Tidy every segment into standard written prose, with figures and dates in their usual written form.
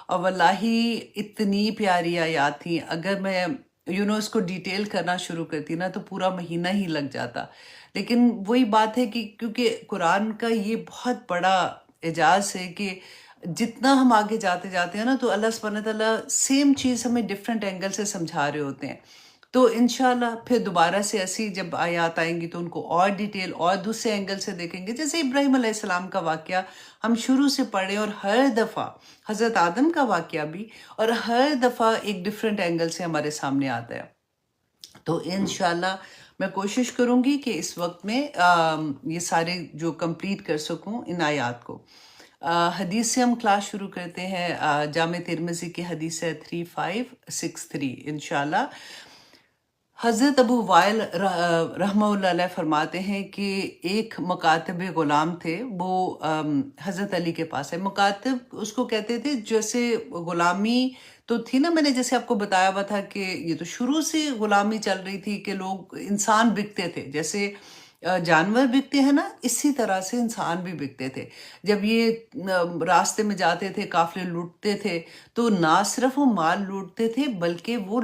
اور واللہ اتنی پیاری آیات تھیں، اگر میں اس کو ڈیٹیل کرنا شروع کرتی نا تو پورا مہینہ ہی لگ جاتا. لیکن وہی بات ہے کہ کیونکہ قرآن کا یہ بہت بڑا اعجاز ہے کہ جتنا ہم آگے جاتے جاتے ہیں نا تو اللہ سبحانہ تعالیٰ سیم چیز ہمیں ڈفرینٹ اینگل سے سمجھا رہے ہوتے ہیں. تو انشاءاللہ پھر دوبارہ سے ایسی جب آیات آئیں گی تو ان کو اور ڈیٹیل اور دوسرے اینگل سے دیکھیں گے. جیسے ابراہیم علیہ السلام کا واقعہ ہم شروع سے پڑھیں اور ہر دفعہ حضرت آدم کا واقعہ بھی، اور ہر دفعہ ایک ڈفرینٹ اینگل سے ہمارے سامنے آتا ہے. تو انشاءاللہ میں کوشش کروں گی کہ اس وقت میں یہ سارے جو کمپلیٹ کر سکوں ان آیات کو. حدیث سے ہم کلاس شروع کرتے ہیں. جامع ترمذی کی حدیث ہے 3563 انشاءاللہ. حضرت ابو وائل رحمہ اللہ علیہ فرماتے ہیں کہ ایک مکاتب غلام تھے، وہ حضرت علی کے پاس ہے. مکاتب اس کو کہتے تھے، جیسے غلامی تو تھی نا، میں نے جیسے آپ کو بتایا ہوا تھا کہ یہ تو شروع سے غلامی چل رہی تھی کہ لوگ انسان بکتے تھے، جیسے جانور بکتے ہیں نا، اسی طرح سے انسان بھی بکتے تھے. جب یہ راستے میں جاتے تھے، قافلے لوٹتے تھے، تو نہ صرف وہ مال لوٹتے تھے بلکہ وہ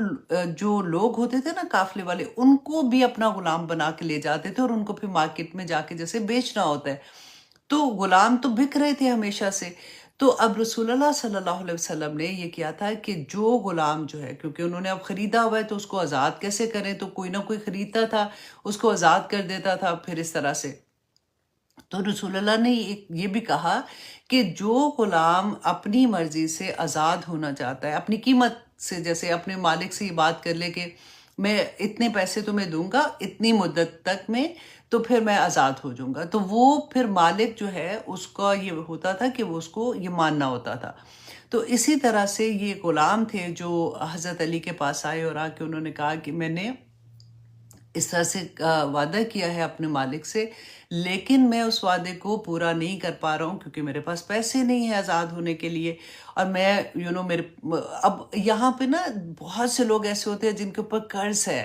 جو لوگ ہوتے تھے نا قافلے والے، ان کو بھی اپنا غلام بنا کے لے جاتے تھے اور ان کو پھر مارکیٹ میں جا کے جیسے بیچنا ہوتا ہے. تو غلام تو بک رہے تھے ہمیشہ سے. تو اب رسول اللہ صلی اللہ علیہ وسلم نے یہ کیا تھا کہ جو غلام جو ہے، کیونکہ انہوں نے اب خریدا ہوا ہے تو اس کو آزاد کیسے کریں، تو کوئی نہ کوئی خریدتا تھا، اس کو آزاد کر دیتا تھا پھر اس طرح سے. تو رسول اللہ نے یہ بھی کہا کہ جو غلام اپنی مرضی سے آزاد ہونا چاہتا ہے، اپنی قیمت سے، جیسے اپنے مالک سے یہ بات کر لے کہ میں اتنے پیسے تمہیں دوں گا اتنی مدت تک میں، تو پھر میں آزاد ہو جاؤں گا. تو وہ پھر مالک جو ہے اس کا یہ ہوتا تھا کہ وہ اس کو یہ ماننا ہوتا تھا. تو اسی طرح سے یہ غلام تھے جو حضرت علی کے پاس آئے اور آ کے انہوں نے کہا کہ میں نے اس طرح سے وعدہ کیا ہے اپنے مالک سے، لیکن میں اس وعدے کو پورا نہیں کر پا رہا ہوں کیونکہ میرے پاس پیسے نہیں ہیں آزاد ہونے کے لیے. اور میں میرے اب یہاں پہ نا بہت سے لوگ ایسے ہوتے ہیں جن کے اوپر قرض ہے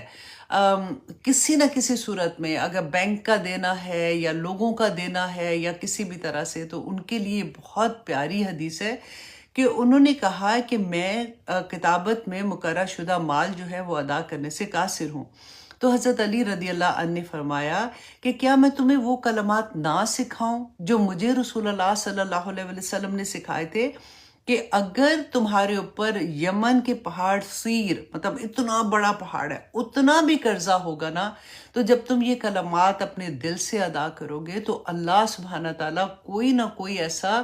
کسی نہ کسی صورت میں، اگر بینک کا دینا ہے یا لوگوں کا دینا ہے یا کسی بھی طرح سے، تو ان کے لیے بہت پیاری حدیث ہے کہ انہوں نے کہا کہ میں کتابت میں مقررہ شدہ مال جو ہے وہ ادا کرنے سے قاصر ہوں. تو حضرت علی رضی اللہ عنہ نے فرمایا کہ کیا میں تمہیں وہ کلمات نہ سکھاؤں جو مجھے رسول اللہ صلی اللہ علیہ وسلم نے سکھائے تھے، کہ اگر تمہارے اوپر یمن کے پہاڑ سیر، مطلب اتنا بڑا پہاڑ ہے، اتنا بھی قرضہ ہوگا نا، تو جب تم یہ کلمات اپنے دل سے ادا کرو گے تو اللہ سبحانہ تعالیٰ کوئی نہ کوئی ایسا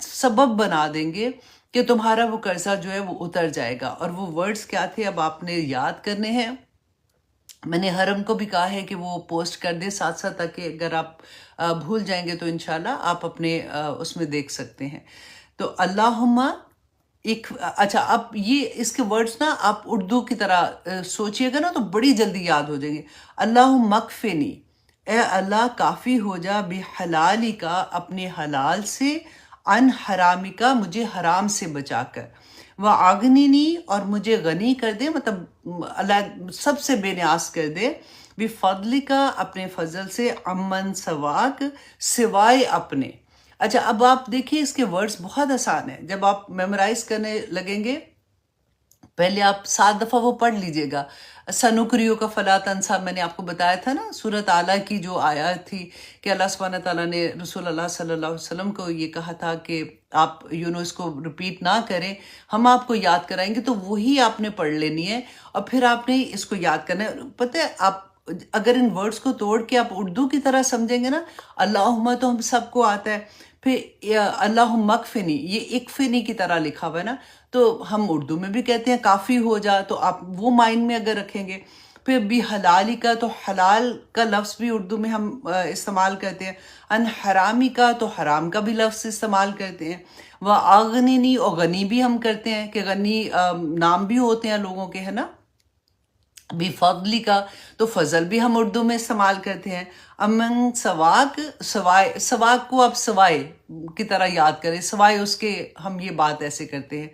سبب بنا دیں گے کہ تمہارا وہ قرضہ جو ہے وہ اتر جائے گا. اور وہ ورڈز کیا تھے اب آپ نے یاد کرنے ہیں. میں نے حرم کو بھی کہا ہے کہ وہ پوسٹ کر دے ساتھ ساتھ، تاکہ اگر آپ بھول جائیں گے تو انشاءاللہ آپ اپنے اس میں دیکھ سکتے ہیں. تو اللہم ایک اچھا، اب یہ اس کے ورڈز نا آپ اردو کی طرح سوچئے گا نا تو بڑی جلدی یاد ہو جائیں گے. اللہم مکفنی، اے اللہ کافی ہو جا، بحلالی کا اپنے حلال سے، ان حرامی کا مجھے حرام سے بچا کر، وَأَغْنِنِي اور مجھے غنی کر دے، مطلب اللہ سب سے بے نیاز کر دے، بِفَضْلِكَ اپنے فضل سے، عَمَّن سواک سوائے اپنے. اچھا اب آپ دیکھیں اس کے ورڈز بہت آسان ہیں. جب آپ میمورائز کرنے لگیں گے پہلے آپ 7 دفعہ وہ پڑھ لیجئے گا. سنکریو کا فلا تنسا، میں نے آپ کو بتایا تھا نا، سورۃ اعلیٰ کی جو آیات تھی کہ اللہ سبحانہ تعالیٰ نے رسول اللہ صلی اللہ علیہ وسلم کو یہ کہا تھا کہ آپ اس کو ریپیٹ نہ کریں، ہم آپ کو یاد کرائیں گے، تو وہی آپ نے پڑھ لینی ہے اور پھر آپ نے اس کو یاد کرنا ہے. پتہ ہے آپ اگر ان ورڈز کو توڑ کے آپ اردو کی طرح سمجھیں گے نا، اللہم تو ہم سب کو آتا ہے، پھر اللہم اکفنی، یہ اکفنی کی طرح لکھا ہوا ہے نا، تو ہم اردو میں بھی کہتے ہیں کافی ہو جا، تو آپ وہ مائنڈ میں اگر رکھیں گے. پھر بھی حلالی کا، تو حلال کا لفظ بھی اردو میں ہم استعمال کرتے ہیں. ان حرامی کا، تو حرام کا بھی لفظ استعمال کرتے ہیں. وَأَغْنِنِي اور غنی بھی ہم کرتے ہیں کہ غنی نام بھی ہوتے ہیں لوگوں کے، ہے نا. بِفَضْلِ کا، تو فضل بھی ہم اردو میں استعمال کرتے ہیں. امن سواک، سوائے، سواک کو آپ سوائے کی طرح یاد کریں، سوائے اس کے ہم یہ بات ایسے کرتے ہیں.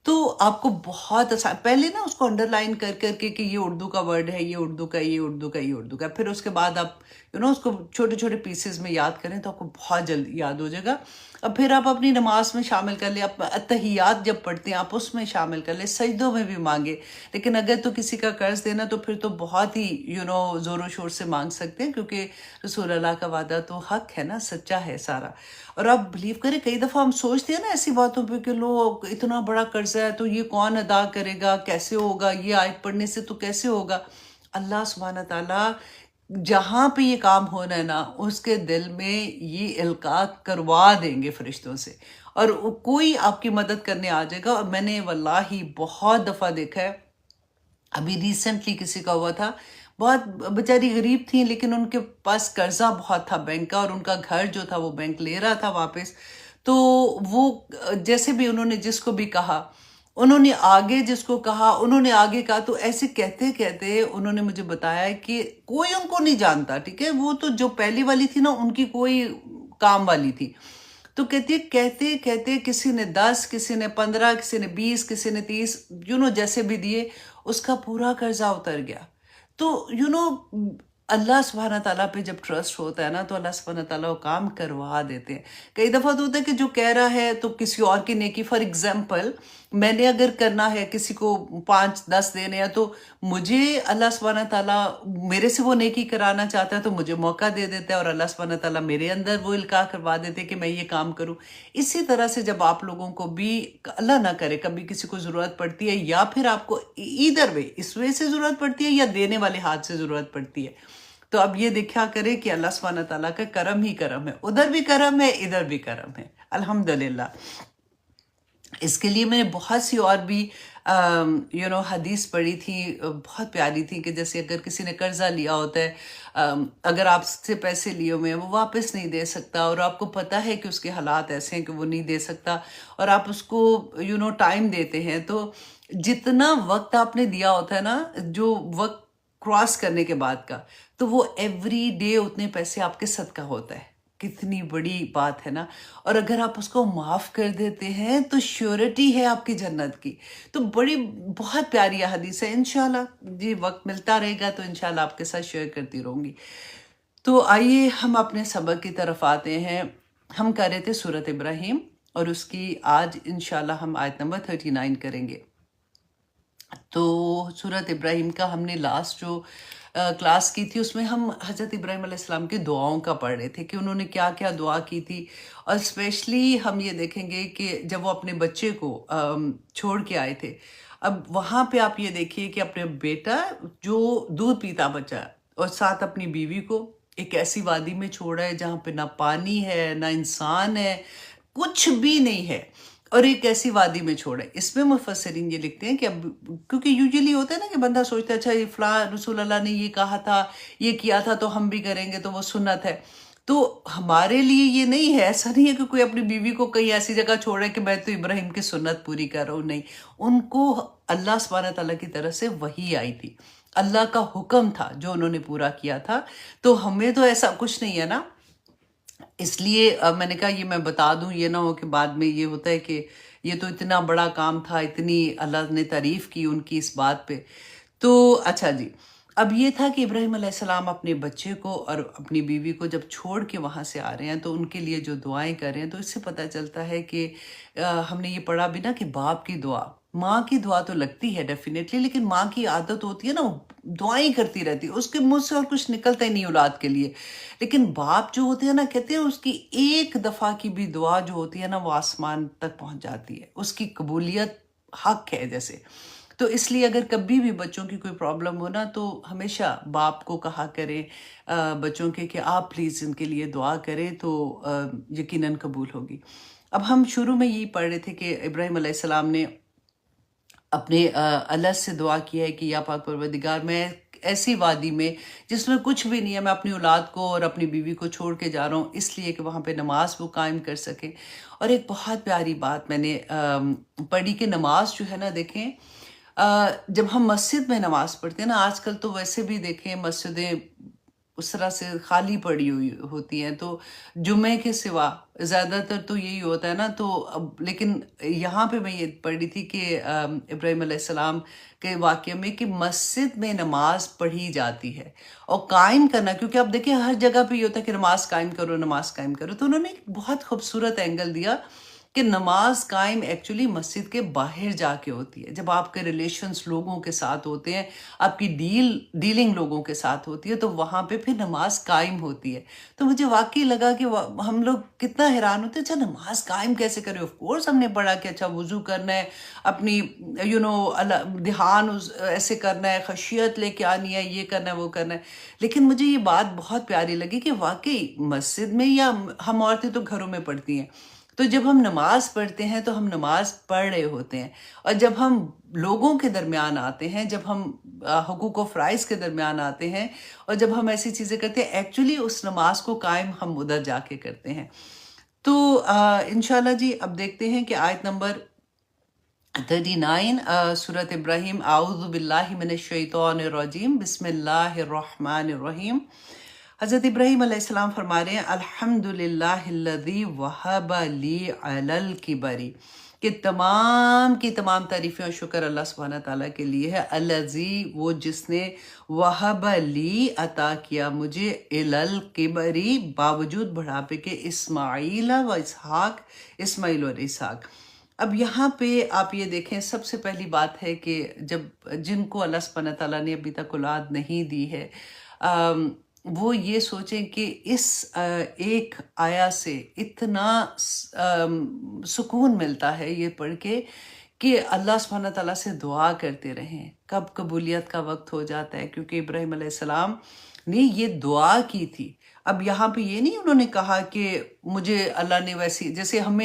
تو آپ کو بہت آسان، پہلے نا اس کو انڈر لائن کر کر کے کہ یہ اردو کا ورڈ ہے، یہ اردو کا، یہ اردو کا، یہ اردو کا، پھر اس کے بعد آپ اس کو چھوٹے چھوٹے پیسز میں یاد کریں تو آپ کو بہت جلدی یاد ہو جائے گا. اب پھر آپ اپنی نماز میں شامل کر لیں، آپ اتحیات جب پڑھتے ہیں آپ اس میں شامل کر لیں، سجدوں میں بھی مانگے. لیکن اگر تو کسی کا قرض دینا تو پھر تو بہت ہی زور و شور سے مانگ سکتے ہیں، کیونکہ رسول اللہ کا وعدہ تو حق ہے نا، سچا ہے سارا. اور آپ بلیو کریں، کئی دفعہ ہم سوچتے ہیں نا ایسی باتوں پہ کہ لوگ اتنا بڑا قرضہ ہے تو یہ کون ادا کرے گا، کیسے ہوگا، یہ آیت پڑھنے سے تو کیسے ہوگا. اللہ سبحانہ تعالیٰ جہاں پہ یہ کام ہونا ہے نا اس کے دل میں یہ القاء کروا دیں گے فرشتوں سے، اور کوئی آپ کی مدد کرنے آ جائے گا. اور میں نے واللہ بہت دفعہ دیکھا ہے، ابھی ریسنٹلی کسی کا ہوا تھا، بہت بیچاری غریب تھیں لیکن ان کے پاس قرضہ بہت تھا بینک کا، اور ان کا گھر جو تھا وہ بینک لے رہا تھا واپس. تو وہ جیسے بھی انہوں نے جس کو بھی کہا، انہوں نے آگے جس کو کہا انہوں نے آگے کہا، تو ایسے کہتے کہتے انہوں نے مجھے بتایا کہ کوئی ان کو نہیں جانتا، ٹھیک ہے، وہ تو جو پہلی والی تھی نا ان کی کوئی کام والی تھی. تو کہتی ہے کہتے کہتے کسی نے 10، کسی نے 15، کسی نے 20، کسی نے 30، جیسے بھی دیے، اس کا پورا قرضہ اتر گیا. تو اللہ سبحانہ تعالیٰ پہ جب ٹرسٹ ہوتا ہے نا تو اللہ سبحانہ تعالیٰ وہ کام کروا دیتے ہیں. کئی دفعہ تو ہوتا ہے کہ جو کہہ رہا ہے تو کسی اور کی نیکی، فار ایگزامپل میں نے اگر کرنا ہے کسی کو 5-10 دینے ہیں تو مجھے اللہ سبحانہ تعالیٰ میرے سے وہ نیکی کرانا چاہتا ہے تو مجھے موقع دے دیتا ہے، اور اللہ سبحانہ تعالیٰ میرے اندر وہ القاء کروا دیتے ہیں کہ میں یہ کام کروں. اسی طرح سے جب آپ لوگوں کو بھی اللہ نہ کرے کبھی کسی کو ضرورت پڑتی ہے، یا پھر آپ کو ایدر وے اس وے سے ضرورت پڑتی ہے یا دینے والے ہاتھ سے ضرورت پڑتی ہے، تو اب یہ دیکھا کرے کہ اللہ سبحانہ تعالیٰ کا کرم ہی کرم ہے، ادھر بھی کرم ہے ادھر بھی کرم ہے، الحمدللہ. اس کے لیے میں نے بہت سی اور بھی حدیث پڑھی تھی، بہت پیاری تھی، کہ جیسے اگر کسی نے قرضہ لیا ہوتا ہے، اگر آپ سے پیسے لیے ہوئے ہیں وہ واپس نہیں دے سکتا، اور آپ کو پتہ ہے کہ اس کے حالات ایسے ہیں کہ وہ نہیں دے سکتا، اور آپ اس کو ٹائم دیتے ہیں، تو جتنا وقت آپ نے دیا ہوتا ہے نا، جو وقت کراس کرنے کے بعد کا، تو وہ ایوری ڈے اتنے پیسے آپ کے صدقہ ہوتا ہے. کتنی بڑی بات ہے نا. اور اگر آپ اس کو معاف کر دیتے ہیں تو شیورٹی ہے آپ کی جنت کی. تو بہت پیاری حدیث ہے. انشاءاللہ جی وقت ملتا رہے گا تو انشاءاللہ آپ کے ساتھ شیئر کرتی رہوں گی. تو آئیے ہم اپنے سبق کی طرف آتے ہیں. ہم کر رہے تھے سورۃ ابراہیم، اور اس کی آج انشاءاللہ ہم آیت نمبر 39 کریں گے. تو سورۃ ابراہیم کا ہم نے لاسٹ جو کلاس کی تھی اس میں ہم حضرت ابراہیم علیہ السلام کی دعاؤں کا پڑھ رہے تھے کہ انہوں نے کیا کیا دعا کی تھی. اور اسپیشلی ہم یہ دیکھیں گے کہ جب وہ اپنے بچے کو چھوڑ کے آئے تھے، اب وہاں پہ آپ یہ دیکھیے کہ اپنے بیٹا جو دودھ پیتا بچہ اور ساتھ اپنی بیوی کو ایک ایسی وادی میں چھوڑا ہے جہاں پہ نہ پانی ہے نہ انسان ہے، کچھ بھی نہیں ہے، اور ایک ایسی وادی میں چھوڑے. اس میں مفسرین یہ لکھتے ہیں کہ اب کیونکہ یوزلی ہوتا ہے نا کہ بندہ سوچتا ہے اچھا یہ فلاں رسول اللہ نے یہ کہا تھا، یہ کیا تھا تو ہم بھی کریں گے تو وہ سنت ہے. تو ہمارے لیے یہ نہیں ہے، ایسا نہیں ہے کہ کوئی اپنی بیوی کو کہیں ایسی جگہ چھوڑے کہ میں تو ابراہیم کی سنت پوری کر رہا ہوں. نہیں، ان کو اللہ سبحانہ تعالیٰ کی طرف سے وحی آئی تھی، اللہ کا حکم تھا جو انہوں نے پورا کیا تھا. تو ہمیں تو ایسا کچھ نہیں ہے نا. اس لیے میں نے کہا یہ میں بتا دوں، یہ نہ ہو کہ بعد میں یہ ہوتا ہے کہ یہ تو اتنا بڑا کام تھا، اتنی اللہ نے تعریف کی ان کی اس بات پہ. تو اچھا جی، اب یہ تھا کہ ابراہیم علیہ السلام اپنے بچے کو اور اپنی بیوی کو جب چھوڑ کے وہاں سے آ رہے ہیں تو ان کے لیے جو دعائیں کر رہے ہیں، تو اس سے پتہ چلتا ہے کہ ہم نے یہ پڑھا بھی نا کہ باپ کی دعا، ماں کی دعا تو لگتی ہے ڈیفینیٹلی، لیکن ماں کی عادت ہوتی ہے نا دعائیں کرتی رہتی ہے، اس کے منہ سے اور کچھ نکلتا ہی نہیں اولاد کے لیے. لیکن باپ جو ہوتے ہیں نا، کہتے ہیں اس کی ایک دفعہ کی بھی دعا جو ہوتی ہے نا وہ آسمان تک پہنچ جاتی ہے، اس کی قبولیت حق ہے جیسے. تو اس لیے اگر کبھی بھی بچوں کی کوئی پرابلم ہو نا تو ہمیشہ باپ کو کہا کریں بچوں کے کہ آپ پلیز ان کے لیے دعا کریں، تو یقیناً قبول ہوگی. اب ہم شروع میں یہی پڑھ رہے تھے کہ ابراہیم علیہ السلام نے اپنے اللہ سے دعا کیا ہے کہ یا پاک پروردگار، میں ایسی وادی میں جس میں کچھ بھی نہیں ہے، میں اپنی اولاد کو اور اپنی بیوی کو چھوڑ کے جا رہا ہوں اس لیے کہ وہاں پہ نماز وہ قائم کر سکے. اور ایک بہت پیاری بات میں نے پڑھی کہ نماز جو ہے نا، دیکھیں جب ہم مسجد میں نماز پڑھتے ہیں نا، آج کل تو ویسے بھی دیکھیں مسجدیں اس طرح سے خالی پڑی ہوئی ہوتی ہیں، تو جمعے کے سوا زیادہ تر تو یہی ہوتا ہے نا. تو اب لیکن یہاں پہ میں یہ پڑھی تھی کہ ابراہیم علیہ السلام کے واقعے میں کہ مسجد میں نماز پڑھی جاتی ہے اور قائم کرنا، کیونکہ اب دیکھیں ہر جگہ پہ یہ ہوتا ہے کہ نماز قائم کرو، نماز قائم کرو. تو انہوں نے ایک بہت خوبصورت اینگل دیا کہ نماز قائم ایکچولی مسجد کے باہر جا کے ہوتی ہے. جب آپ کے ریلیشنز لوگوں کے ساتھ ہوتے ہیں، آپ کی ڈیلنگ لوگوں کے ساتھ ہوتی ہے، تو وہاں پہ پھر نماز قائم ہوتی ہے. تو مجھے واقعی لگا کہ ہم لوگ کتنا حیران ہوتے ہیں، اچھا نماز قائم کیسے کرے. آف کورس ہم نے پڑھا کہ اچھا وضو کرنا ہے، اپنی دھیان ایسے کرنا ہے، خشیت لے کے آنی ہے، یہ کرنا ہے وہ کرنا ہے. لیکن مجھے یہ بات بہت پیاری لگی کہ واقعی مسجد میں، یا ہم عورتیں تو گھروں میں پڑھتی ہیں، تو جب ہم نماز پڑھتے ہیں تو ہم نماز پڑھ رہے ہوتے ہیں. اور جب ہم لوگوں کے درمیان آتے ہیں، جب ہم حقوق و فرائض کے درمیان آتے ہیں، اور جب ہم ایسی چیزیں کرتے ہیں، ایکچولی اس نماز کو قائم ہم ادھر جا کے کرتے ہیں. تو انشاءاللہ جی اب دیکھتے ہیں کہ آیت نمبر 39 سورۃ ابراہیم. اعوذ باللہ من الشیطان الرجیم، بسم اللہ الرحمن الرحیم. حضرت ابراہیم علیہ السلام فرما رہے ہیں الحمدللہ الذی وہب لی علی الکبر، کہ تمام کی تمام تعریفیں اور شکر اللہ سبحانہ تعالیٰ کے لیے ہے. الذی، وہ جس نے وہب لی، عطا کیا مجھے، الی الکبر، باوجود بڑھاپے کے، اسماعیل و اسحاق، اسماعیل اور اسحاق. اب یہاں پہ آپ یہ دیکھیں، سب سے پہلی بات ہے کہ جن کو اللہ سبحانہ تعالیٰ نے ابھی تک اولاد نہیں دی ہے، وہ یہ سوچیں کہ اس ایک آیا سے اتنا سکون ملتا ہے یہ پڑھ کے کہ اللہ سبحانہ تعالیٰ سے دعا کرتے رہیں. کب قبولیت کا وقت ہو جاتا ہے، کیونکہ ابراہیم علیہ السلام نے یہ دعا کی تھی. اب یہاں پہ یہ نہیں انہوں نے کہا کہ مجھے اللہ نے ویسی، جیسے ہم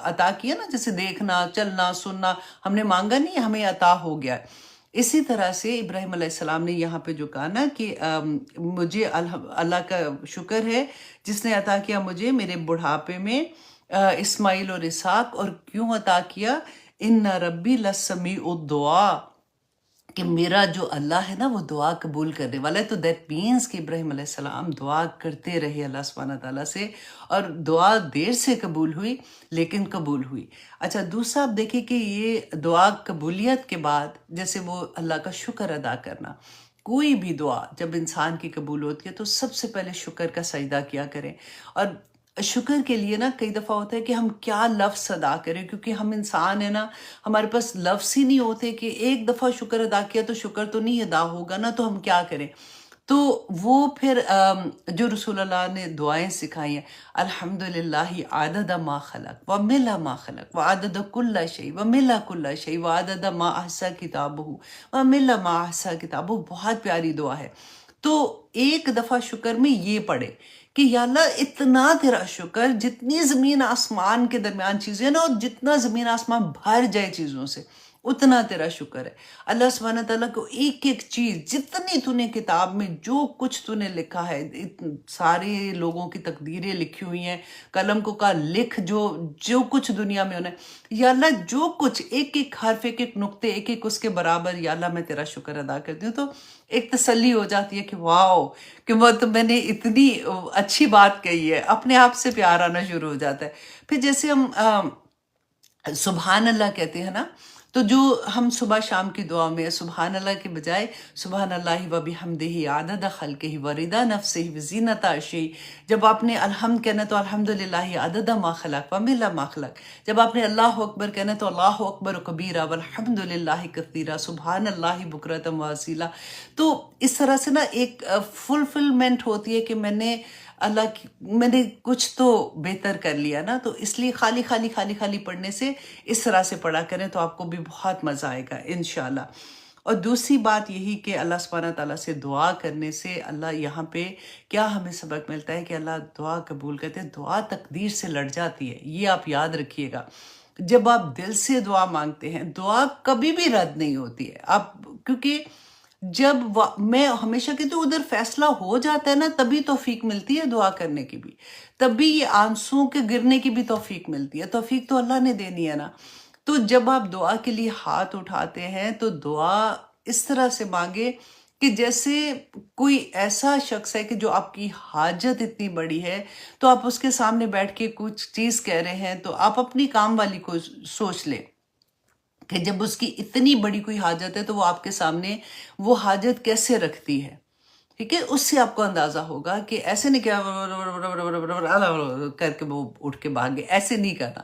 عطا کیا نا، جیسے دیکھنا، چلنا، سننا، ہم نے مانگا نہیں، ہمیں عطا ہو گیا. اسی طرح سے ابراہیم علیہ السلام نے یہاں پہ جو کہا نا کہ مجھے اللہ کا شکر ہے جس نے عطا کیا مجھے میرے بڑھاپے میں اسماعیل اور اسحاق. اور کیوں عطا کیا؟ ان ربی لسمیع الدعا، کہ میرا جو اللہ ہے نا وہ دعا قبول کرنے والا ہے. تو دیٹ مینس کہ ابراہیم علیہ السلام دعا کرتے رہے اللہ سبحانہ تعالیٰ سے، اور دعا دیر سے قبول ہوئی لیکن قبول ہوئی. اچھا دوسرا آپ دیکھیں کہ یہ دعا قبولیت کے بعد جیسے وہ اللہ کا شکر ادا کرنا. کوئی بھی دعا جب انسان کی قبول ہوتی ہے تو سب سے پہلے شکر کا سجدہ کیا کریں. اور شکر کے لیے نا کئی دفعہ ہوتا ہے کہ ہم کیا لفظ ادا کریں، کیونکہ ہم انسان ہیں نا، ہمارے پاس لفظ ہی نہیں ہوتے کہ ایک دفعہ شکر ادا کیا تو شکر تو نہیں ادا ہوگا نا، تو ہم کیا کریں. تو وہ پھر جو رسول اللہ نے دعائیں سکھائی ہیں، الحمدللہ عدد ما خلق وملا ما خلق وعدد کل شیء وملا کل شیء وعدد ما احصی کتابہ وملا ما احصی کتابہ، بہت پیاری دعا ہے. تو ایک دفعہ شکر میں یہ پڑھے کہ یا اللہ اتنا تیرا شکر، جتنی زمین آسمان کے درمیان چیزیں نا، اور جتنا زمین آسمان بھر جائے چیزوں سے، اتنا تیرا شکر ہے. اللہ سبحانہ تعالیٰ کو ایک ایک چیز، جتنی تو نے کتاب میں جو کچھ تو نے لکھا ہے، سارے لوگوں کی تقدیریں لکھی ہوئی ہیں، قلم کو کہا لکھ جو کچھ دنیا میں ہونا ہے، یا اللہ جو کچھ ایک ایک حرف، ایک ایک نقطے، ایک ایک اس کے برابر، یا اللہ میں تیرا شکر ادا کرتی ہوں. تو ایک تسلی ہو جاتی ہے کہ واو، کہ وہ تو میں نے اتنی اچھی بات کہی ہے، اپنے آپ سے پیار آنا شروع ہو جاتا ہے. پھر جیسے ہم سبحان اللہ کہتے ہیں نا، تو جو ہم صبح شام کی دعا میں سبحان اللہ کے بجائے سبحان اللہ و بحمدہ عدد خلقہ و رضا نفسہ و زینت عرشہ، جب آپ نے الحمد کہنا تو الحمدللہ عدد ما خلق وملا ما خلق، جب آپ نے اللہ اکبر کہنا تو اللہ اکبر کبیرہ والحمدللہ کثیرہ، سبحان اللہ بکرۃ و اصیلا. تو اس طرح سے نا ایک فلفلمنٹ ہوتی ہے کہ میں نے کچھ تو بہتر کر لیا نا. تو اس لیے خالی خالی خالی خالی پڑھنے سے اس طرح سے پڑھا کریں تو آپ کو بھی بہت مزہ آئے گا انشاءاللہ. اور دوسری بات یہی کہ اللہ سبحانہ تعالیٰ سے دعا کرنے سے اللہ یہاں پہ کیا ہمیں سبق ملتا ہے کہ اللہ دعا قبول کرتے ہیں. دعا تقدیر سے لڑ جاتی ہے، یہ آپ یاد رکھیے گا. جب آپ دل سے دعا مانگتے ہیں، دعا کبھی بھی رد نہیں ہوتی ہے. آپ کیونکہ میں ہمیشہ کہتی ہوں ادھر فیصلہ ہو جاتا ہے نا، تبھی توفیق ملتی ہے دعا کرنے کی بھی، تبھی یہ آنسوں کے گرنے کی بھی توفیق ملتی ہے. توفیق تو اللہ نے دینی ہے نا. تو جب آپ دعا کے لیے ہاتھ اٹھاتے ہیں تو دعا اس طرح سے مانگے کہ جیسے کوئی ایسا شخص ہے کہ جو آپ کی حاجت اتنی بڑی ہے تو آپ اس کے سامنے بیٹھ کے کچھ چیز کہہ رہے ہیں، تو آپ اپنی کام والی کو سوچ لیں کہ جب اس کی اتنی بڑی کوئی حاجت ہے تو وہ آپ کے سامنے وہ حاجت کیسے رکھتی ہے، ٹھیک ہے؟ اس سے آپ کو اندازہ ہوگا کہ ایسے نہیں کیا کر کے وہ اٹھ کے بھاگ گئے، ایسے نہیں کرنا۔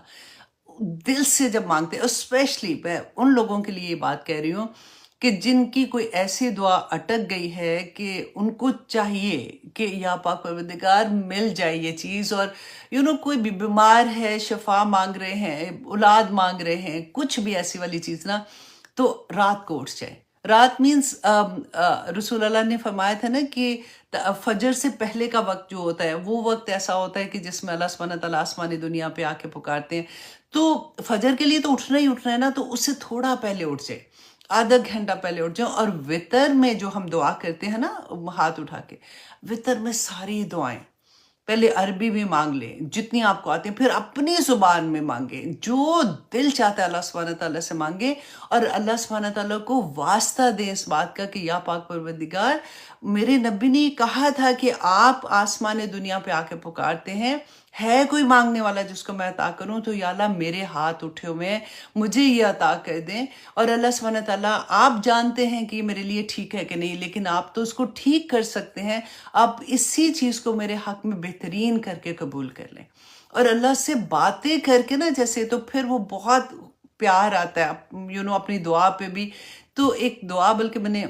دل سے جب مانگتے، اسپیشلی میں ان لوگوں کے لیے یہ بات کہہ رہی ہوں کہ جن کی کوئی ایسی دعا اٹک گئی ہے کہ ان کو چاہیے کہ یا پاک پروردگار مل جائے یہ چیز، اور کوئی بھی بیمار ہے، شفا مانگ رہے ہیں، اولاد مانگ رہے ہیں، کچھ بھی ایسی والی چیز نا، تو رات کو اٹھ جائے۔ رات مینس رسول اللہ نے فرمایا تھا نا کہ فجر سے پہلے کا وقت جو ہوتا ہے وہ وقت ایسا ہوتا ہے کہ جس میں اللہ سبحانہ تعالیٰ آسمانی دنیا پہ آ کے پکارتے ہیں۔ تو فجر کے لیے تو اٹھنا ہی اٹھنا ہے نا، تو اس سے تھوڑا پہلے اٹھ جائے، آدھا گھنٹہ پہلے اٹھ جائیں۔ اور وطر میں جو ہم دعا کرتے ہیں نا ہاتھ اٹھا کے، وطر میں ساری دعائیں پہلے عربی میں مانگ لیں جتنی آپ کو آتی ہیں، پھر اپنی زبان میں مانگیں، جو دل چاہتا ہے اللہ سبحانہ تعالیٰ سے مانگیں، اور اللہ سبحانہ تعالیٰ کو واسطہ دیں اس بات کا کہ یا پاک پروردگار، میرے نبی نے کہا تھا کہ آپ آسمان دنیا پہ آ کے پکارتے ہیں، ہے کوئی مانگنے والا جس کو میں عطا کروں، تو یا اللہ میرے ہاتھ اٹھے ہوئے ہیں، مجھے یہ عطا کر دیں۔ اور اللہ سبحانہ تعالیٰ آپ جانتے ہیں کہ یہ میرے لیے ٹھیک ہے کہ نہیں، لیکن آپ تو اس کو ٹھیک کر سکتے ہیں، آپ اسی چیز کو میرے حق میں بہترین کر کے قبول کر لیں۔ اور اللہ سے باتیں کر کے نا جیسے، تو پھر وہ بہت پیار آتا ہے اپنی دعا پہ بھی۔ تو ایک دعا بلکہ میں نے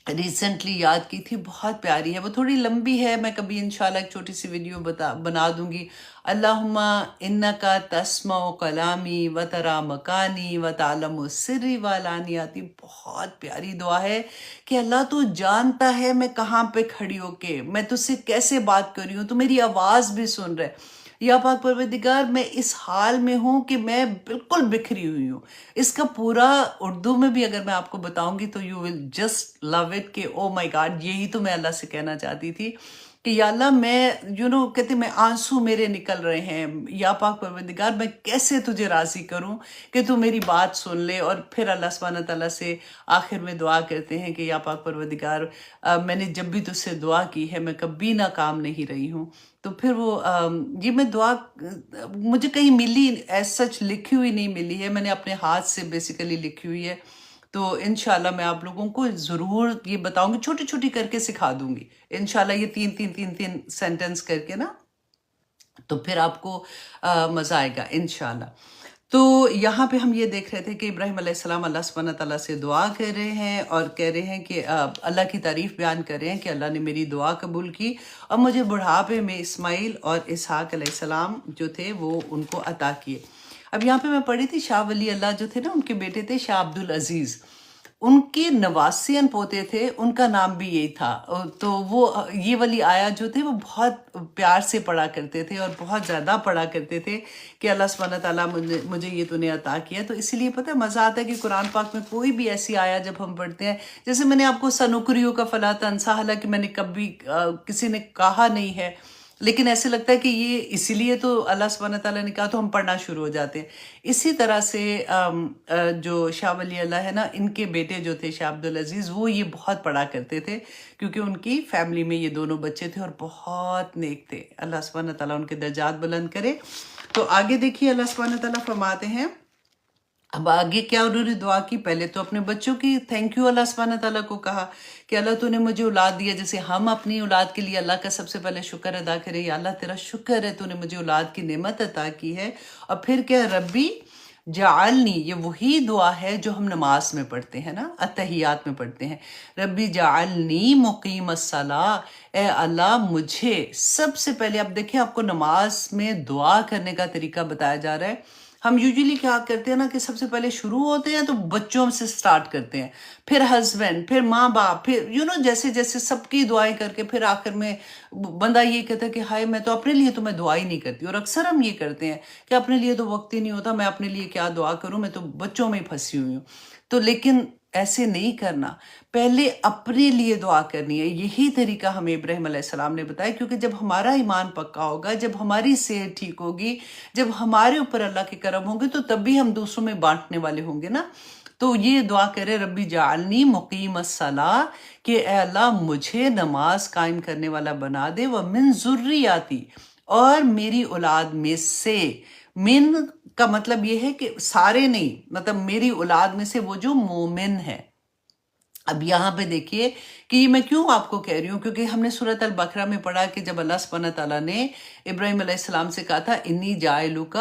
ریسنٹلی یاد کی تھی، بہت پیاری ہے، وہ تھوڑی لمبی ہے، میں کبھی انشاءاللہ ایک چھوٹی سی ویڈیو بنا دوں گی۔ اللہم انکا تسمع کلامی و ترا مکانی و تعلم سری والانیاتی، بہت پیاری دعا ہے کہ اللہ تو جانتا ہے میں کہاں پہ کھڑی ہو کے میں تجھ سے کیسے بات کر رہی ہوں، تو میری آواز بھی سن رہے، یا پاک پروردگار میں اس حال میں ہوں کہ میں بالکل بکھری ہوئی ہوں۔ اس کا پورا اردو میں بھی اگر میں آپ کو بتاؤں گی تو you will just love it کہ او مائی گاڈ، یہی تو میں اللہ سے کہنا چاہتی تھی کہ یا اللہ میں کہتے میں آنسو میرے نکل رہے ہیں، یا پاک پروردگار میں کیسے تجھے راضی کروں کہ تو میری بات سن لے۔ اور پھر اللہ سبحانہ تعالیٰ سے آخر میں دعا کرتے ہیں کہ یا پاک پروردگار، میں نے جب بھی تجھ سے دعا کی ہے میں کبھی ناکام نہیں رہی ہوں۔ تو پھر وہ یہ میں دعا مجھے کہیں ملی ایز سچ لکھی ہوئی نہیں ملی ہے، میں نے اپنے ہاتھ سے بیسیکلی لکھی ہوئی ہے۔ تو انشاءاللہ میں آپ لوگوں کو ضرور یہ بتاؤں گی، چھوٹی چھوٹی کر کے سکھا دوں گی انشاءاللہ، یہ تین سینٹنس کر کے نا، تو پھر آپ کو مزہ آئے گا انشاءاللہ۔ تو یہاں پہ ہم یہ دیکھ رہے تھے کہ ابراہیم علیہ السلام اللہ سبحانہ تعالیٰ سے دعا کر رہے ہیں اور کہہ رہے ہیں کہ اللہ کی تعریف بیان کر رہے ہیں کہ اللہ نے میری دعا قبول کی اور مجھے بڑھاپے میں اسماعیل اور اسحاق علیہ السلام جو تھے وہ ان کو عطا کیے۔ اب یہاں پہ میں پڑھی تھی شاہ ولی اللہ جو تھے نا، ان کے بیٹے تھے شاہ عبدالعزیز، ان کے نواسین پوتے تھے، ان کا نام بھی یہی تھا۔ تو وہ یہ والی آیات جو تھے وہ بہت پیار سے پڑھا کرتے تھے اور بہت زیادہ پڑھا کرتے تھے کہ اللہ سبحانہ تعالیٰ مجھے یہ تو نے عطا کیا۔ تو اسی لیے پتہ ہے مزہ آتا ہے کہ قرآن پاک میں کوئی بھی ایسی آیات جب ہم پڑھتے ہیں، جیسے میں نے آپ کو سنکریو کا فلا تنسا، حالانکہ میں نے کبھی کسی نے کہا نہیں ہے، لیکن ایسے لگتا ہے کہ یہ اسی لیے تو اللہ سبحانہ تعالیٰ نے کہا تو ہم پڑھنا شروع ہو جاتے ہیں۔ اسی طرح سے جو شاہ ولی اللہ ہے نا، ان کے بیٹے جو تھے شاہ عبدالعزیز، وہ یہ بہت پڑھا کرتے تھے کیونکہ ان کی فیملی میں یہ دونوں بچے تھے اور بہت نیک تھے۔ اللہ سبحانہ تعالیٰ ان کے درجات بلند کرے۔ تو آگے دیکھیے اللہ سبحانہ تعالیٰ فرماتے ہیں، اب آگے کیا انہوں نے دعا کی، پہلے تو اپنے بچوں کی تھینک یو اللہ سبحانہ تعالیٰ کو کہا کہ اللہ تو نے مجھے اولاد دیا، جیسے ہم اپنی اولاد کے لیے اللہ کا سب سے پہلے شکر ادا کریں، یا اللہ تیرا شکر ہے تو نے مجھے اولاد کی نعمت عطا کی ہے۔ اور پھر کیا، ربی جعلنی، یہ وہی دعا ہے جو ہم نماز میں پڑھتے ہیں نا، اتحیات میں پڑھتے ہیں، ربی جعلنی مقیم الصلاۃ، اے اللہ مجھے سب سے پہلے، اب دیکھیں آپ کو نماز میں دعا کرنے کا طریقہ بتایا جا رہا ہے۔ ہم یوزلی کیا کرتے ہیں نا کہ سب سے پہلے شروع ہوتے ہیں تو بچوں سے سٹارٹ کرتے ہیں، پھر ہسبینڈ، پھر ماں باپ، پھر جیسے جیسے سب کی دعائیں کر کے پھر آخر میں بندہ یہ کہتا ہے کہ ہائے میں تو اپنے لیے تو میں دعا ہی نہیں کرتی۔ اور اکثر ہم یہ کرتے ہیں کہ اپنے لیے تو وقت ہی نہیں ہوتا، میں اپنے لیے کیا دعا کروں، میں تو بچوں میں ہی پھنسی ہوئی ہوں۔ تو لیکن ایسے نہیں کرنا، پہلے اپنے لیے دعا کرنی ہے۔ یہی طریقہ ہمیں ابراہیم علیہ السلام نے بتایا، کیونکہ جب ہمارا ایمان پکا ہوگا، جب ہماری صحت ٹھیک ہوگی، جب ہمارے اوپر اللہ کے کرم ہوں گے، تو تب بھی ہم دوسروں میں بانٹنے والے ہوں گے نا۔ تو یہ دعا کرے ربی جعلنی مقیم الصلاۃ کہ اے اللہ مجھے نماز قائم کرنے والا بنا دے، ومن ذریاتی اور میری اولاد میں سے، من کا مطلب یہ ہے کہ سارے نہیں، مطلب میری اولاد میں سے وہ جو مومن ہے۔ اب یہاں پہ دیکھیے کہ یہ میں کیوں آپ کو کہہ رہی ہوں، کیونکہ ہم نے سورۃ البقرہ میں پڑھا کہ جب اللہ سبحانہ تعالیٰ نے ابراہیم علیہ السلام سے کہا تھا انی جاعلک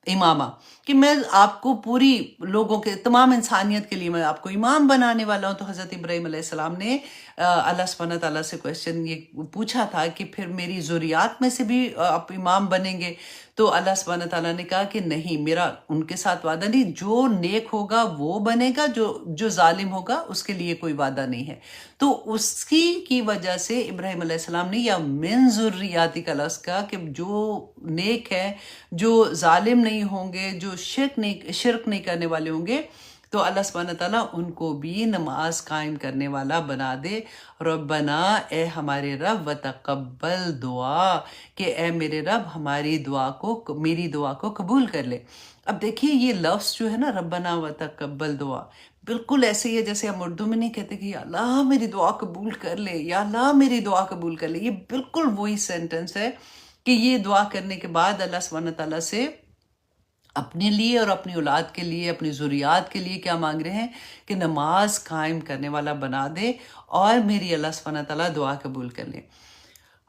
امامہ، کہ میں آپ کو پوری لوگوں کے تمام انسانیت کے لیے میں آپ کو امام بنانے والا ہوں، تو حضرت ابراہیم علیہ السلام نے اللہ سبحانہ تعالیٰ سے کویسچن یہ پوچھا تھا کہ پھر میری ذریات میں سے بھی آپ امام بنیں گے؟ تو اللہ سبحانہ تعالیٰ نے کہا کہ نہیں، میرا ان کے ساتھ وعدہ نہیں، جو نیک ہوگا وہ بنے گا، جو ظالم ہوگا اس کے لیے کوئی وعدہ نہیں ہے۔ تو اس کی وجہ سے ابراہیم علیہ السلام نے یا من ذریاتی کا لفظ کہا کہ جو نیک ہے، جو ظالم نہیں ہوں گے، جو شرک نہیں کرنے والے ہوں گے، تو اللہ سبحانہ تعالیٰ ان کو بھی نماز قائم کرنے والا بنا دے۔ ربنا اے ہمارے رب، وتقبل دعا کہ اے میرے رب ہماری میری دعا کو قبول کر لے۔ اب دیکھیے یہ لفظ جو ہے نا ربنا وتقبل دعا، بالکل ایسے ہی ہے جیسے ہم اردو میں نہیں کہتے کہ یا اللہ میری دعا قبول کر لے، یا اللہ میری دعا قبول کر لے۔ یہ بالکل وہی سینٹنس ہے کہ یہ دعا کرنے کے بعد اللہ سبحانہ تعالیٰ سے اپنے لیے اور اپنی اولاد کے لیے، اپنی ذریات کے لیے کیا مانگ رہے ہیں کہ نماز قائم کرنے والا بنا دے اور میری اللہ سبحانہ تعالیٰ دعا قبول کر لے۔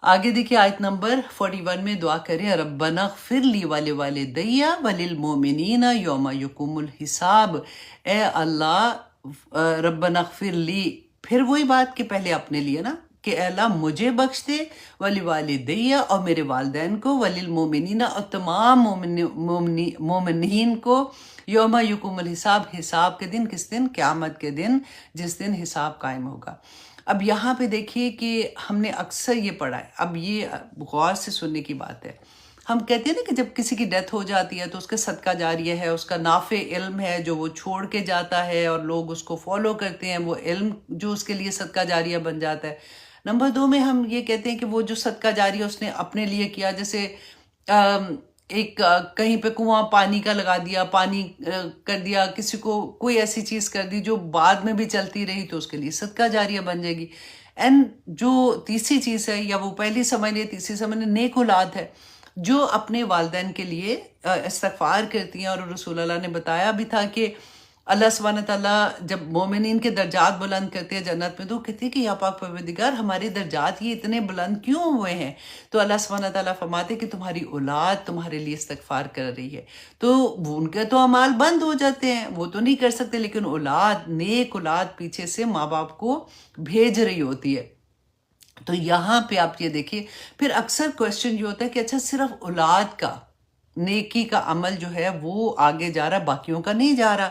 آگے دیکھیے آیت نمبر 41 میں دعا کریں ربنا اغفر لی ولوالدی وللمؤمنین یوم یقوم الحساب۔ اے اللہ ربنا اغفر لی، پھر وہی بات کہ پہلے اپنے لیے نا، کہ اے اللہ مجھے بخش دے، ولوالدی اور میرے والدین کو، وللمؤمنین اور تمام مومنین کو، یوم یقوم الحساب، حساب کے دن، کس دن؟ قیامت کے دن، جس دن حساب قائم ہوگا۔ اب یہاں پہ دیکھیے کہ ہم نے اکثر یہ پڑھا ہے، اب یہ غور سے سننے کی بات ہے۔ ہم کہتے ہیں نا کہ جب کسی کی ڈیتھ ہو جاتی ہے تو اس کا صدقہ جاریہ ہے، اس کا نافع علم ہے جو وہ چھوڑ کے جاتا ہے اور لوگ اس کو فالو کرتے ہیں، وہ علم جو اس کے لیے صدقہ جاریہ بن جاتا ہے۔ نمبر 2 میں ہم یہ کہتے ہیں کہ وہ جو صدقہ جاریہ اس نے اپنے لیے کیا، جیسے ایک کہیں پہ کنواں پانی کا لگا دیا، پانی کر دیا، کسی کو کوئی ایسی چیز کر دی جو بعد میں بھی چلتی رہی تو اس کے لیے صدقہ جاریہ بن جائے گی۔ اینڈ جو تیسری چیز ہے، یا وہ پہلی سمجھ لیں، تیسری سمجھ لیں، نیک اولاد ہے جو اپنے والدین کے لیے استغفار کرتی ہیں، اور رسول اللہ نے بتایا بھی تھا کہ اللہ سبحانہ تعالیٰ جب مومنین کے درجات بلند کرتے ہیں جنت میں، تو کہتے ہیں کہ یا پاک پروردگار ہمارے درجات یہ اتنے بلند کیوں ہوئے ہیں؟ تو اللہ سبحانہ تعالیٰ فرماتے کہ تمہاری اولاد تمہارے لیے استغفار کر رہی ہے۔ تو ان کے تو اعمال بند ہو جاتے ہیں، وہ تو نہیں کر سکتے، لیکن اولاد، نیک اولاد پیچھے سے ماں باپ کو بھیج رہی ہوتی ہے۔ تو یہاں پہ آپ یہ دیکھیے، پھر اکثر کویسچن یہ ہوتا ہے کہ اچھا صرف اولاد کا نیکی کا عمل جو ہے وہ آگے جا رہا، باقیوں کا نہیں جا رہا؟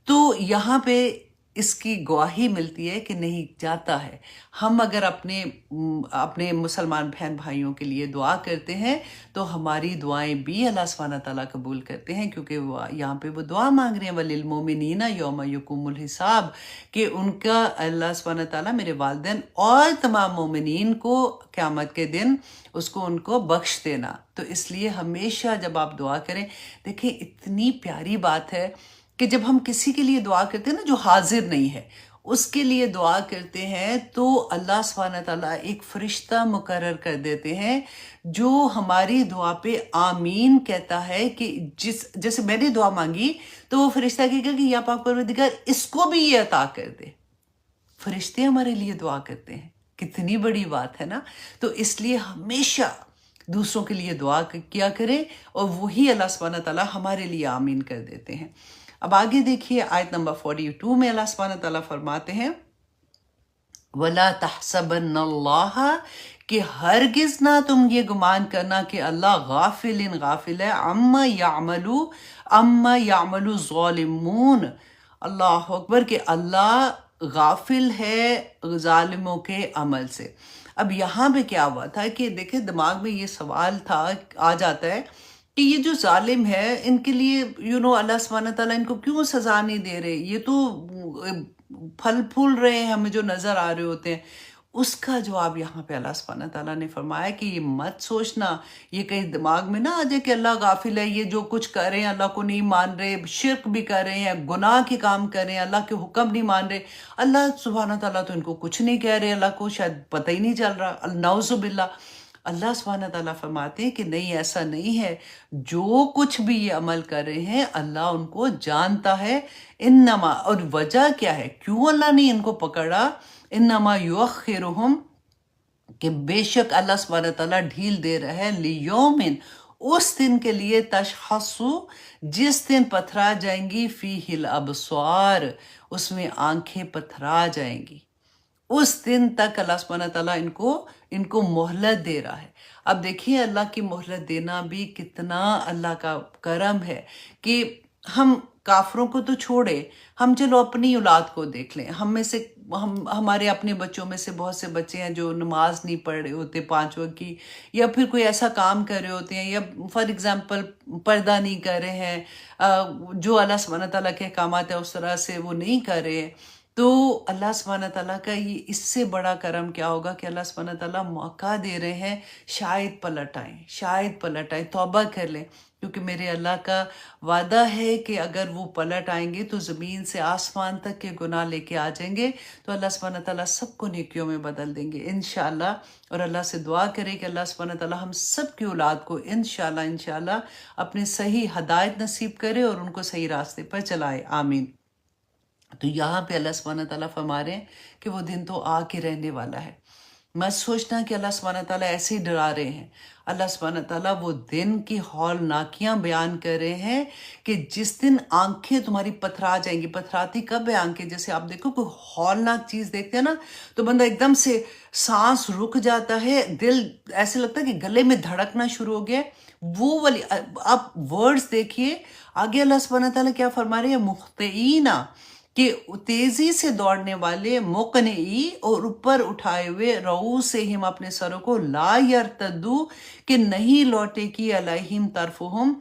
تو یہاں پہ اس کی گواہی ملتی ہے کہ نہیں جاتا ہے۔ ہم اگر اپنے مسلمان بہن بھائیوں کے لیے دعا کرتے ہیں تو ہماری دعائیں بھی اللہ سبحانہ تعالیٰ قبول کرتے ہیں، کیونکہ وہ یہاں پہ وہ دعا مانگ رہے ہیں وللمؤمنین یوم یقوم الحساب، کہ ان کا اللہ سبحانہ تعالیٰ میرے والدین اور تمام مومنین کو قیامت کے دن ان کو بخش دینا۔ تو اس لیے ہمیشہ جب آپ دعا کریں، دیکھیں اتنی پیاری بات ہے کہ جب ہم کسی کے لیے دعا کرتے ہیں نا جو حاضر نہیں ہے، اس کے لیے دعا کرتے ہیں تو اللہ سبحانہ تعالیٰ ایک فرشتہ مقرر کر دیتے ہیں جو ہماری دعا پہ آمین کہتا ہے، کہ جیسے میں نے دعا مانگی تو وہ فرشتہ کہے گا کہ یا پاک پروردگار اس کو بھی یہ عطا کر دے۔ فرشتے ہمارے لیے دعا کرتے ہیں، کتنی بڑی بات ہے نا۔ تو اس لیے ہمیشہ دوسروں کے لیے دعا کیا کریں، اور وہی اللہ سبحانہ تعالیٰ ہمارے لیے آمین کر دیتے ہیں۔ اب آگے دیکھیے آیت نمبر 42 میں اللہ سبحانہ تعالیٰ فرماتے ہیں وَلَا تَحْسَبَنَّ اللَّهَ، کہ ہرگز نہ تم یہ گمان کرنا کہ اللہ غافل ہے عَمَّا يَعْمَلُ الظَّالِمُونَ، اللہ اکبر، کہ اللہ غافل ہے ظالموں کے عمل سے۔ اب یہاں پہ کیا ہوا تھا کہ دیکھیں دماغ میں یہ سوال آ جاتا ہے کہ یہ جو ظالم ہے ان کے لیے اللہ سبحانہ تعالیٰ ان کو کیوں سزا نہیں دے رہے؟ یہ تو پھل پھول رہے ہیں ہمیں جو نظر آ رہے ہوتے ہیں، اس کا جواب یہاں پہ اللہ سبحانہ تعالیٰ نے فرمایا کہ یہ مت سوچنا، یہ کہیں دماغ میں نہ آ جائے کہ اللہ غافل ہے، یہ جو کچھ کر رہے ہیں اللہ کو نہیں مان رہے، شرک بھی کر رہے ہیں، گناہ کے کام کر رہے ہیں، اللہ کے حکم نہیں مان رہے، اللہ سبحانہ تعالیٰ تو ان کو کچھ نہیں کہہ رہے، اللہ کو شاید پتہ ہی نہیں چل رہا، نعوذ باللہ۔ اللہ سبحانہ تعالیٰ فرماتے ہیں کہ نہیں، ایسا نہیں ہے، جو کچھ بھی یہ عمل کر رہے ہیں اللہ ان کو جانتا ہے۔ انما، اور وجہ کیا ہے کیوں اللہ نے ان کو پکڑا، انما یؤخرہم، کہ بے شک اللہ سبحانہ تعالیٰ ڈھیل دے رہا ہے، لیومن، اس دن کے لیے، تشخصو، جس دن پتھرا جائیں گی، فیہ الابصار، اس میں آنکھیں پتھرا جائیں گی، اس دن تک اللہ سبحانہ تعالیٰ ان کو مہلت دے رہا ہے۔ اب دیکھیے اللہ کی مہلت دینا بھی کتنا اللہ کا کرم ہے کہ ہم کافروں کو تو چھوڑے، ہم چلو اپنی اولاد کو دیکھ لیں، ہم میں سے ہمارے اپنے بچوں میں سے بہت سے بچے ہیں جو نماز نہیں پڑھ رہے ہوتے 5 وقت کی، یا پھر کوئی ایسا کام کر رہے ہوتے ہیں، یا فار ایگزامپل پردہ نہیں کر رہے ہیں، جو اللہ سبحانہ تعالیٰ کے احکامات ہیں اس طرح سے وہ نہیں کر رہے ہیں۔ تو اللہ سبحانہ تعالیٰ کا یہ اس سے بڑا کرم کیا ہوگا کہ اللہ سبحانہ تعالیٰ موقع دے رہے ہیں، شاید پلٹ آئیں، شاید پلٹ آئیں، توبہ کر لیں، کیونکہ میرے اللہ کا وعدہ ہے کہ اگر وہ پلٹ آئیں گے تو زمین سے آسمان تک کے گناہ لے کے آ جائیں گے، تو اللہ سبحانہ تعالیٰ سب کو نیکیوں میں بدل دیں گے انشاءاللہ۔ اور اللہ سے دعا کرے کہ اللہ سبحانہ تعالیٰ ہم سب کی اولاد کو انشاءاللہ اپنے صحیح ہدایت نصیب کرے اور ان کو صحیح راستے پر چلائے، آمین۔ تو یہاں پہ اللہ سبحانہ تعالیٰ فرما رہے ہیں کہ وہ دن تو آ کے رہنے والا ہے۔ میں سوچنا کہ اللہ سبحانہ تعالیٰ ایسے ہی ڈرا رہے ہیں، اللہ سبحانہ تعالیٰ وہ دن کی ہولناکیاں بیان کر رہے ہیں کہ جس دن آنکھیں تمہاری پتھرا جائیں گی۔ پتھراتی کب ہے آنکھیں؟ جیسے آپ دیکھو کوئی ہولناک چیز دیکھتے ہیں نا تو بندہ ایک دم سے سانس رک جاتا ہے، دل ایسے لگتا ہے کہ گلے میں دھڑکنا شروع ہو گیا، وہ والی۔ آپ ورڈز دیکھیے آگے اللہ سبحانہ تعالیٰ کیا فرما رہے ہیں، مخطئینا، کہ تیزی سے دوڑنے والے، مقنعی، اور اوپر اٹھائے ہوئے، رؤوسہم، اپنے سروں کو، لا یرتدو، کہ نہیں لوٹے کی، علیہم طرفہم،